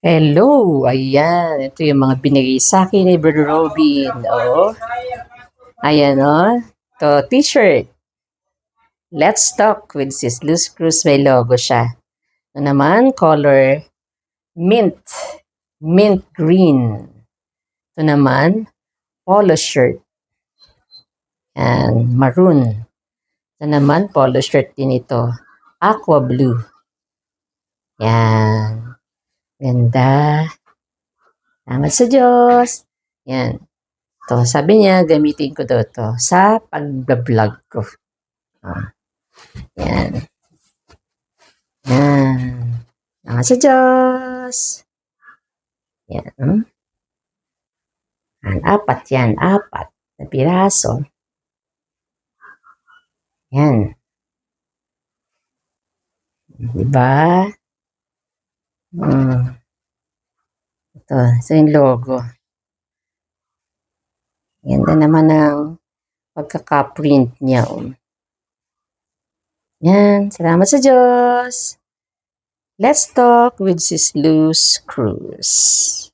Hello! Ayan, ito yung mga binigay sa akin ni Brother Robin. Oh, ayan oh. To t-shirt. Let's talk with Sis Luz Cruz. May logo siya. Ito naman, color mint. Mint green. Ito naman, polo shirt. And maroon. Ito naman, polo shirt din ito. Aqua blue. Yan. Ganda. Salamat sa Diyos. Yan. To, sabi niya, gamitin ko daw to sa pag-vlog ko. Yan. Yan. Salamat sa Diyos. Yan. Apat yan. Apat na piraso. Yan. Diba? Ito yung logo. Ganda naman ang pagkaka-print niya. Yan. Salamat sa Diyos. Let's talk with Sis Luz Cruz.